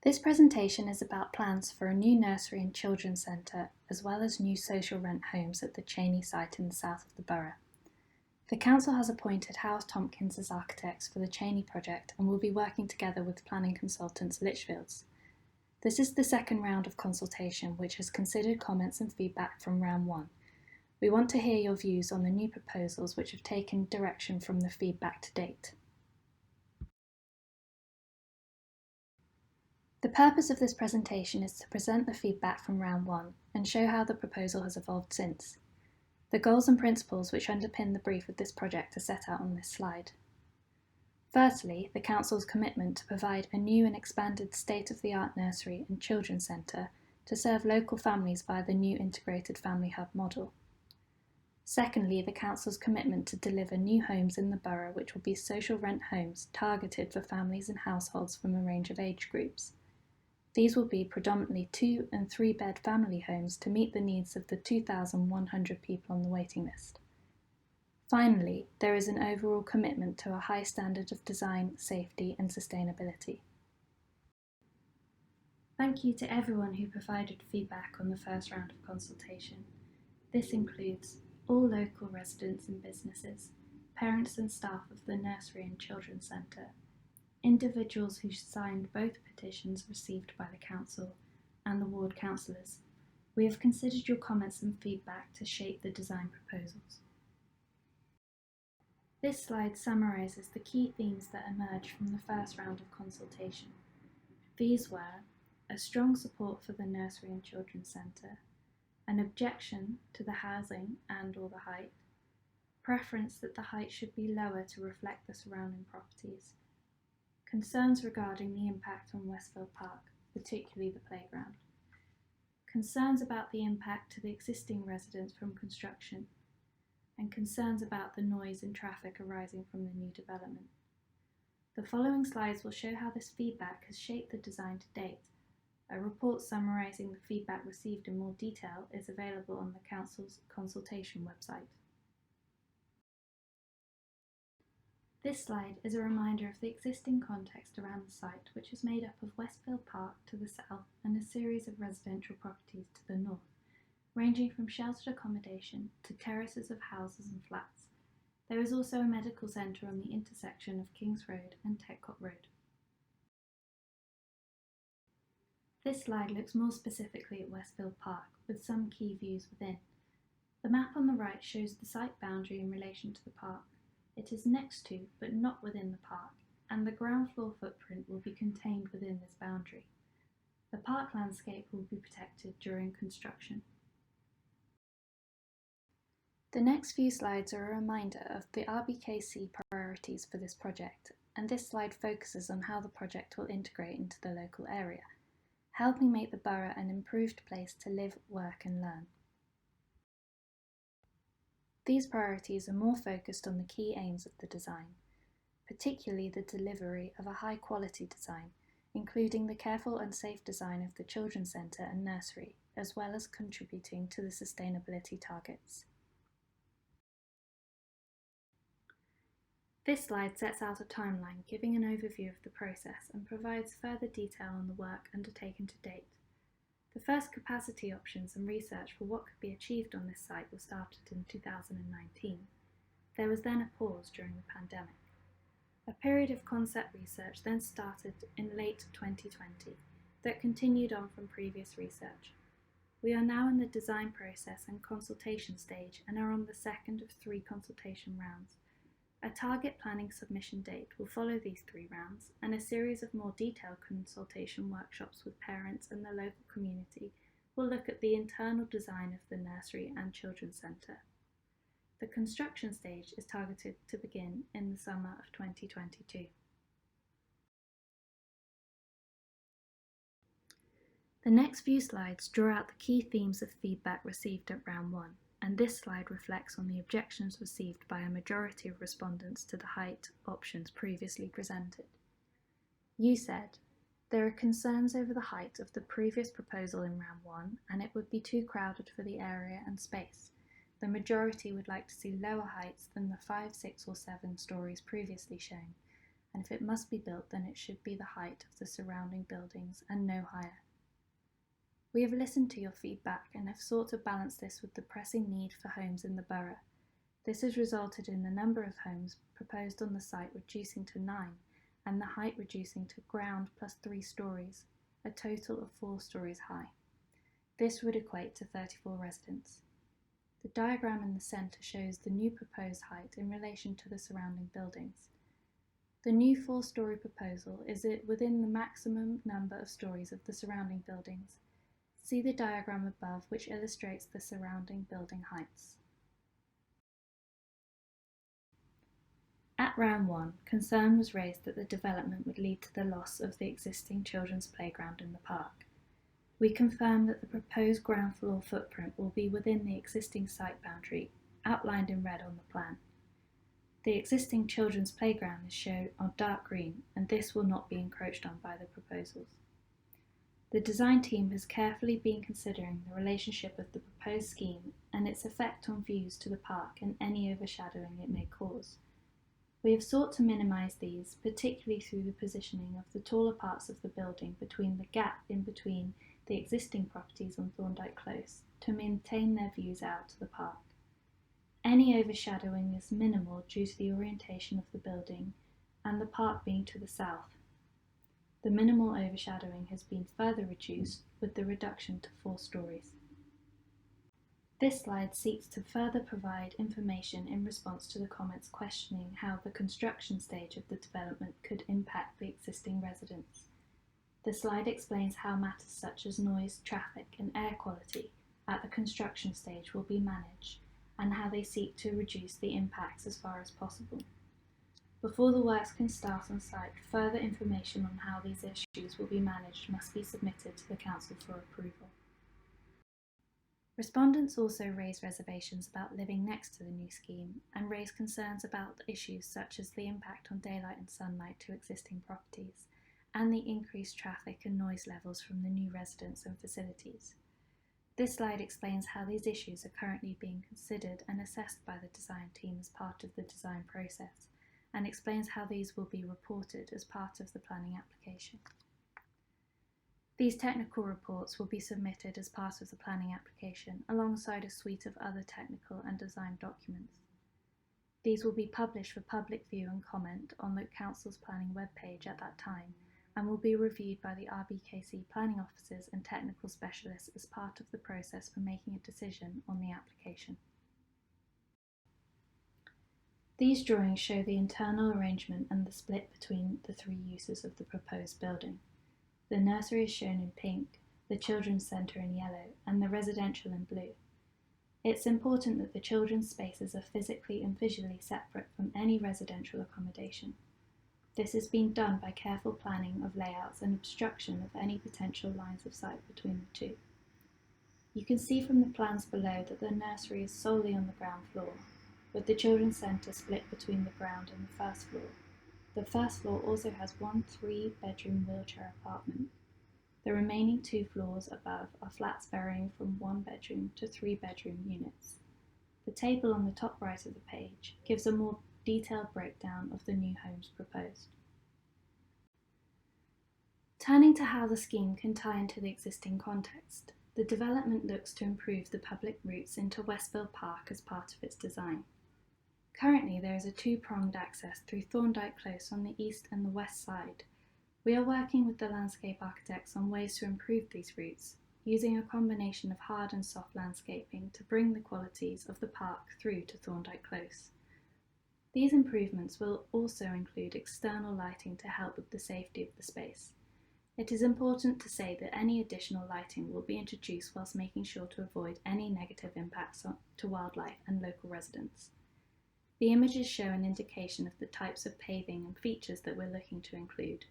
This presentation is about plans for a new nursery and children's centre, as well as new social rent homes at the Cheyne site in the south of the borough. The council has appointed House Tompkins as architects for the Cheyne project and will be working together with planning consultants Litchfields. This is the second round of consultation, which has considered comments and feedback from round one. We want to hear your views on the new proposals which have taken direction from the feedback to date. The purpose of this presentation is to present the feedback from round one and show how the proposal has evolved since. The goals and principles which underpin the brief of this project are set out on this slide. Firstly, the Council's commitment to provide a new and expanded state-of-the-art nursery and children's centre to serve local families via the new integrated family hub model. Secondly, the Council's commitment to deliver new homes in the borough which will be social rent homes targeted for families and households from a range of age groups. These will be predominantly 2- and 3-bed family homes to meet the needs of the 2,100 people on the waiting list. Finally, there is an overall commitment to a high standard of design, safety and sustainability. Thank you to everyone who provided feedback on the first round of consultation. This includes all local residents and businesses, parents and staff of the nursery and children's centre, individuals who signed both petitions received by the Council, and the ward councillors. We have considered your comments and feedback to shape the design proposals. This slide summarises the key themes that emerged from the first round of consultation. These were a strong support for the nursery and children's centre, an objection to the housing and/or the height, preference that the height should be lower to reflect the surrounding properties, concerns regarding the impact on Westfield Park, particularly the playground, concerns about the impact to the existing residents from construction, and concerns about the noise and traffic arising from the new development. The following slides will show how this feedback has shaped the design to date. A report summarising the feedback received in more detail is available on the Council's consultation website. This slide is a reminder of the existing context around the site, which is made up of Westfield Park to the south and a series of residential properties to the north, ranging from sheltered accommodation to terraces of houses and flats. There is also a medical centre on the intersection of Kings Road and Tetcott Road. This slide looks more specifically at Westfield Park, with some key views within. The map on the right shows the site boundary in relation to the park. It is next to, but not within the park, and the ground floor footprint will be contained within this boundary. The park landscape will be protected during construction. The next few slides are a reminder of the RBKC priorities for this project, and this slide focuses on how the project will integrate into the local area, helping make the borough an improved place to live, work and learn. These priorities are more focused on the key aims of the design, particularly the delivery of a high-quality design, including the careful and safe design of the children's centre and nursery, as well as contributing to the sustainability targets. This slide sets out a timeline giving an overview of the process and provides further detail on the work undertaken to date. The first capacity options and research for what could be achieved on this site were started in 2019. There was then a pause during the pandemic. A period of concept research then started in late 2020 that continued on from previous research. We are now in the design process and consultation stage and are on the second of 3 consultation rounds. A target planning submission date will follow these 3 rounds, and a series of more detailed consultation workshops with parents and the local community will look at the internal design of the nursery and children's centre. The construction stage is targeted to begin in the summer of 2022. The next few slides draw out the key themes of feedback received at round 1. And this slide reflects on the objections received by a majority of respondents to the height options previously presented. You said, there are concerns over the height of the previous proposal in round 1 and it would be too crowded for the area and space. The majority would like to see lower heights than the 5, 6 or 7 stories previously shown. and if it must be built, then it should be the height of the surrounding buildings and no higher. We have listened to your feedback and have sought to balance this with the pressing need for homes in the borough. This has resulted in the number of homes proposed on the site reducing to 9 and the height reducing to ground plus 3 stories, a total of 4 stories high. This would equate to 34 residents. The diagram in the centre shows the new proposed height in relation to the surrounding buildings. The new 4-storey proposal is within the maximum number of stories of the surrounding buildings. See the diagram above, which illustrates the surrounding building heights. At round 1, concern was raised that the development would lead to the loss of the existing children's playground in the park. We confirm that the proposed ground floor footprint will be within the existing site boundary, outlined in red on the plan. The existing children's playground is shown on dark green, and this will not be encroached on by the proposals. The design team has carefully been considering the relationship of the proposed scheme and its effect on views to the park and any overshadowing it may cause. We have sought to minimise these, particularly through the positioning of the taller parts of the building between the gap in between the existing properties on Thorndyke Close to maintain their views out to the park. Any overshadowing is minimal due to the orientation of the building and the park being to the south. The minimal overshadowing has been further reduced with the reduction to 4 stories. This slide seeks to further provide information in response to the comments questioning how the construction stage of the development could impact the existing residents. The slide explains how matters such as noise, traffic and air quality at the construction stage will be managed and how they seek to reduce the impacts as far as possible. Before the works can start on site, further information on how these issues will be managed must be submitted to the Council for approval. Respondents also raised reservations about living next to the new scheme and raised concerns about issues such as the impact on daylight and sunlight to existing properties and the increased traffic and noise levels from the new residents and facilities. This slide explains how these issues are currently being considered and assessed by the design team as part of the design process, and explains how these will be reported as part of the planning application. These technical reports will be submitted as part of the planning application alongside a suite of other technical and design documents. These will be published for public view and comment on the Council's planning webpage at that time and will be reviewed by the RBKC planning officers and technical specialists as part of the process for making a decision on the application. These drawings show the internal arrangement and the split between the 3 uses of the proposed building. The nursery is shown in pink, the children's centre in yellow, and the residential in blue. It's important that the children's spaces are physically and visually separate from any residential accommodation. This has been done by careful planning of layouts and obstruction of any potential lines of sight between the 2. You can see from the plans below that the nursery is solely on the ground floor, with the children's centre split between the ground and the first floor. The first floor also has 1 3-bedroom wheelchair apartment. The remaining 2 floors above are flats varying from 1-bedroom to 3-bedroom units. The table on the top right of the page gives a more detailed breakdown of the new homes proposed. Turning to how the scheme can tie into the existing context, the development looks to improve the public routes into Westville Park as part of its design. Currently, there is a 2-pronged access through Thorndyke Close on the east and the west side. We are working with the landscape architects on ways to improve these routes, using a combination of hard and soft landscaping to bring the qualities of the park through to Thorndyke Close. These improvements will also include external lighting to help with the safety of the space. It is important to say that any additional lighting will be introduced whilst making sure to avoid any negative impacts to wildlife and local residents. The images show an indication of the types of paving and features that we're looking to include.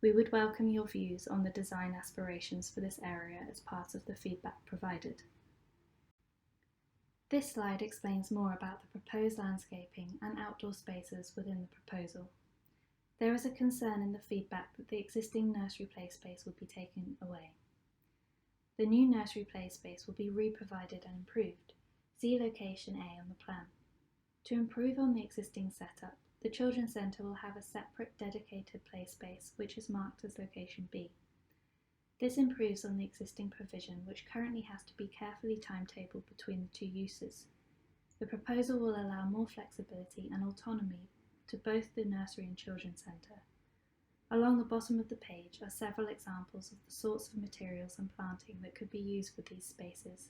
We would welcome your views on the design aspirations for this area as part of the feedback provided. This slide explains more about the proposed landscaping and outdoor spaces within the proposal. There is a concern in the feedback that the existing nursery play space will be taken away. The new nursery play space will be re-provided and improved. See location A on the plan. To improve on the existing setup, The Children's Centre will have a separate dedicated play space which is marked as Location B. This improves on the existing provision which currently has to be carefully timetabled between the two uses. The proposal will allow more flexibility and autonomy to both the nursery and children's centre. Along the bottom of the page are several examples of the sorts of materials and planting that could be used for these spaces,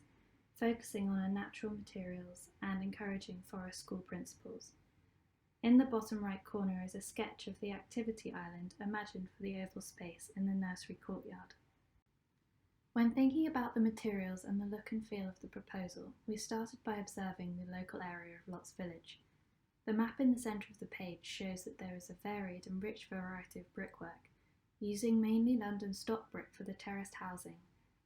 focusing on natural materials and encouraging forest school principles. In the bottom right corner is a sketch of the activity island imagined for the oval space in the nursery courtyard. When thinking about the materials and the look and feel of the proposal, we started by observing the local area of Lots Village. The map in the centre of the page shows that there is a varied and rich variety of brickwork, using mainly London stock brick for the terraced housing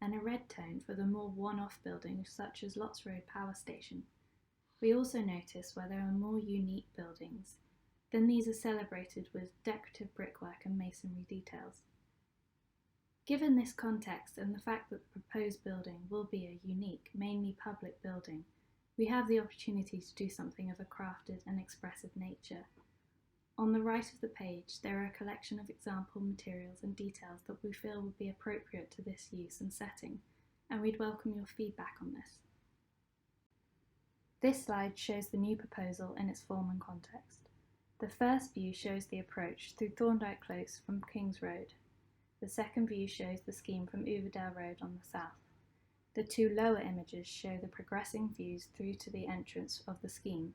and a red tone for the more one-off buildings such as Lots Road Power Station. We also notice where there are more unique buildings, then these are celebrated with decorative brickwork and masonry details. Given this context and the fact that the proposed building will be a unique, mainly public building, we have the opportunity to do something of a crafted and expressive nature. On the right of the page, there are a collection of example materials and details that we feel would be appropriate to this use and setting, and we'd welcome your feedback on this. This slide shows the new proposal in its form and context. The first view shows the approach through Thorndike Close from King's Road. The second view shows the scheme from Uverdale Road on the south. The two lower images show the progressing views through to the entrance of the scheme,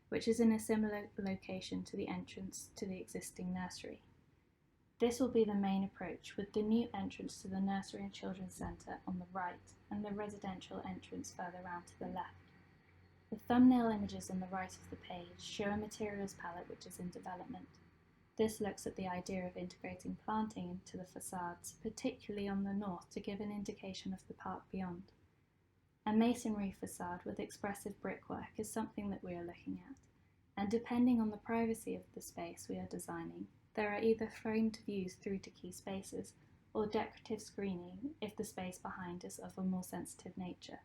which is in a similar location to the entrance to the existing nursery. This will be the main approach, with the new entrance to the Nursery and Children's Centre on the right and the residential entrance further round to the left. The thumbnail images on the right of the page show a materials palette which is in development. This looks at the idea of integrating planting into the facades, particularly on the north, to give an indication of the park beyond. A masonry facade with expressive brickwork is something that we are looking at, and depending on the privacy of the space we are designing, there are either framed views through to key spaces or decorative screening if the space behind is of a more sensitive nature.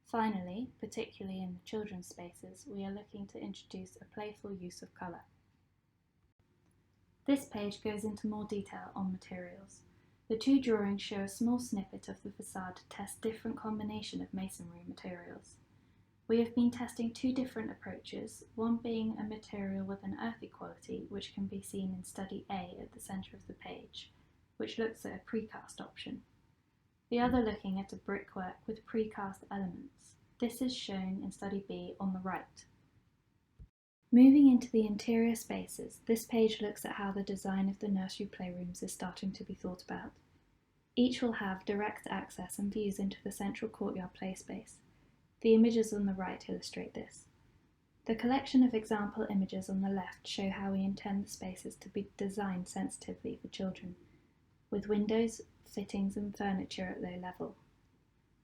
Finally, particularly in the children's spaces, we are looking to introduce a playful use of colour. This page goes into more detail on materials. The two drawings show a small snippet of the facade to test different combination of masonry materials. We have been testing two different approaches, one being a material with an earthy quality, which can be seen in Study A at the centre of the page, which looks at a precast option. The other looking at a brickwork with precast elements. This is shown in Study B on the right. Moving into the interior spaces, this page looks at how the design of the nursery playrooms is starting to be thought about. Each will have direct access and views into the central courtyard play space. The images on the right illustrate this. The collection of example images on the left show how we intend the spaces to be designed sensitively for children, with windows, fittings and furniture at low level.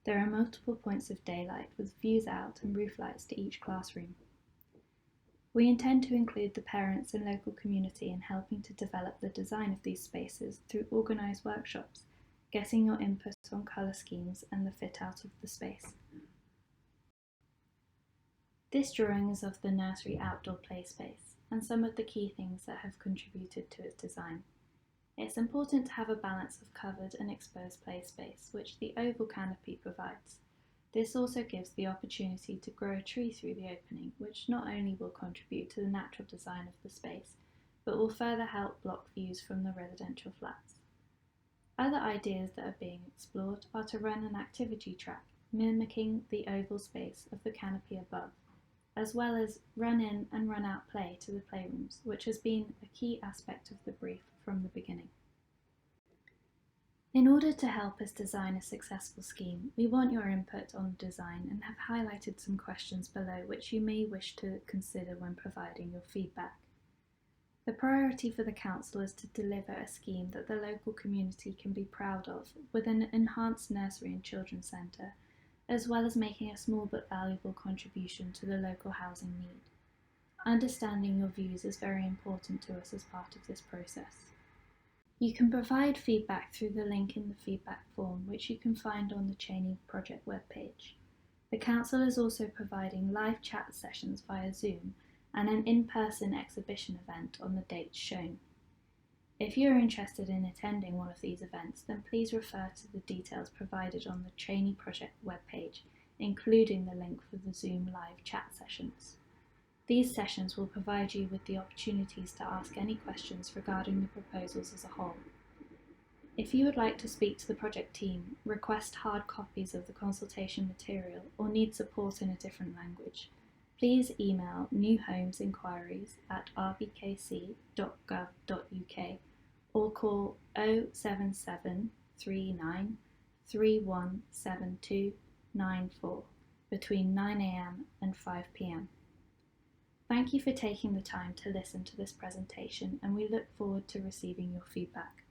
There are multiple points of daylight with views out and roof lights to each classroom. We intend to include the parents and local community in helping to develop the design of these spaces through organised workshops, getting your input on colour schemes and the fit out of the space. This drawing is of the nursery outdoor play space and some of the key things that have contributed to its design. It's important to have a balance of covered and exposed play space, which the oval canopy provides. This also gives the opportunity to grow a tree through the opening, which not only will contribute to the natural design of the space, but will further help block views from the residential flats. Other ideas that are being explored are to run an activity track, mimicking the oval space of the canopy above, as well as run-in and run-out play to the playrooms, which has been a key aspect of the brief from the beginning. In order to help us design a successful scheme, we want your input on the design and have highlighted some questions below which you may wish to consider when providing your feedback. The priority for the Council is to deliver a scheme that the local community can be proud of, with an enhanced nursery and children's centre, as well as making a small but valuable contribution to the local housing need. Understanding your views is very important to us as part of this process. You can provide feedback through the link in the feedback form, which you can find on the Cheyne project webpage. The Council is also providing live chat sessions via Zoom and an in-person exhibition event on the dates shown. If you are interested in attending one of these events, then please refer to the details provided on the Cheyne project webpage, including the link for the Zoom live chat sessions. These sessions will provide you with the opportunities to ask any questions regarding the proposals as a whole. If you would like to speak to the project team, request hard copies of the consultation material, or need support in a different language, please email newhomesinquiries@rbkc.gov.uk or call 077 39 317294 between 9 a.m. and 5 p.m. Thank you for taking the time to listen to this presentation, and we look forward to receiving your feedback.